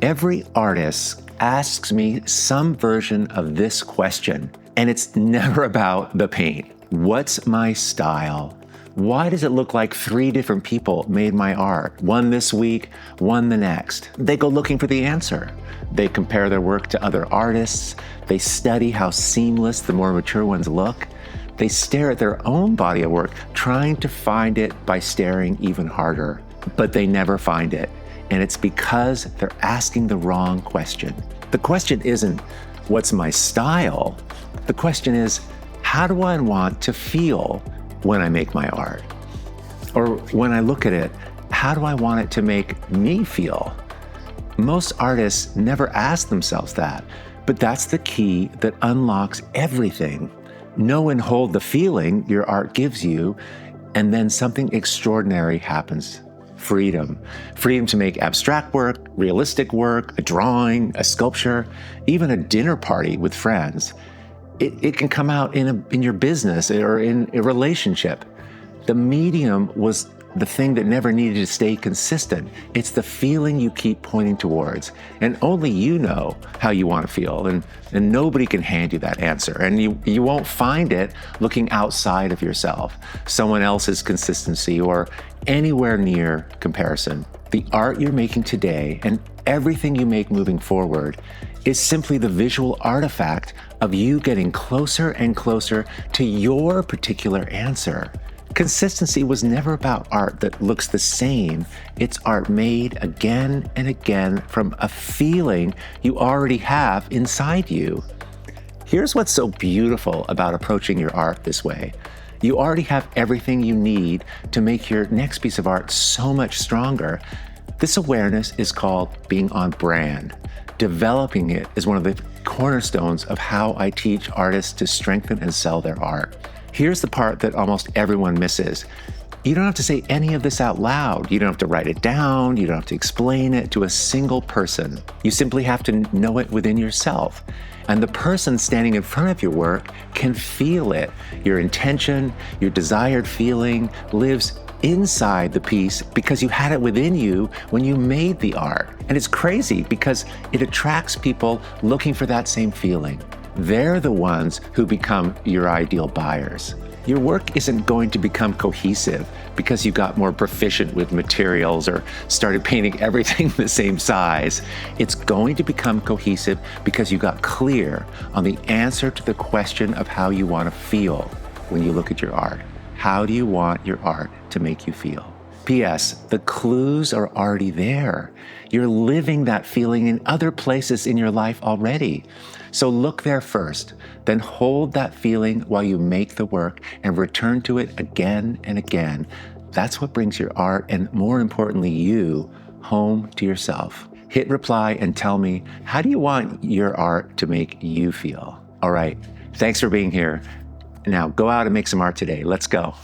Every artist asks me some version of this question, and it's never about the paint. What's my style? Why does it look like 3 different people made my art? One this week, one the next. They go looking for the answer. They compare their work to other artists. They study how seamless the more mature ones look. They stare at their own body of work, trying to find it by staring even harder. But they never find it. And it's because they're asking the wrong question. The question isn't, what's my style? The question is, how do I want to feel when I make my art? Or when I look at it, how do I want it to make me feel? Most artists never ask themselves that, but that's the key that unlocks everything. Know and hold the feeling your art gives you, and then something extraordinary happens. Freedom. Freedom to make abstract work, realistic work, a drawing, a sculpture, even a dinner party with friends. It can come out in your business or in a relationship. The medium was the thing that never needed to stay consistent. It's the feeling you keep pointing towards. And only you know how you want to feel. And nobody can hand you that answer. And you won't find it looking outside of yourself, someone else's consistency, or anywhere near comparison. The art you're making today and everything you make moving forward is simply the visual artifact of you getting closer and closer to your particular answer. Consistency was never about art that looks the same. It's art made again and again from a feeling you already have inside you. Here's what's so beautiful about approaching your art this way. You already have everything you need to make your next piece of art so much stronger. This awareness is called being on brand. Developing it is one of the cornerstones of how I teach artists to strengthen and sell their art. Here's the part that almost everyone misses. You don't have to say any of this out loud. You don't have to write it down. You don't have to explain it to a single person. You simply have to know it within yourself. And the person standing in front of your work can feel it. Your intention, your desired feeling lives inside the piece because you had it within you when you made the art. And it's crazy because it attracts people looking for that same feeling. They're the ones who become your ideal buyers. Your work isn't going to become cohesive because you got more proficient with materials or started painting everything the same size. It's going to become cohesive because you got clear on the answer to the question of how you want to feel when you look at your art. How do you want your art to make you feel? P.S. The clues are already there. You're living that feeling in other places in your life already. So look there first, then hold that feeling while you make the work and return to it again and again. That's what brings your art and, more importantly, you home to yourself. Hit reply and tell me, how do you want your art to make you feel? All right, thanks for being here. Now go out and make some art today. Let's go.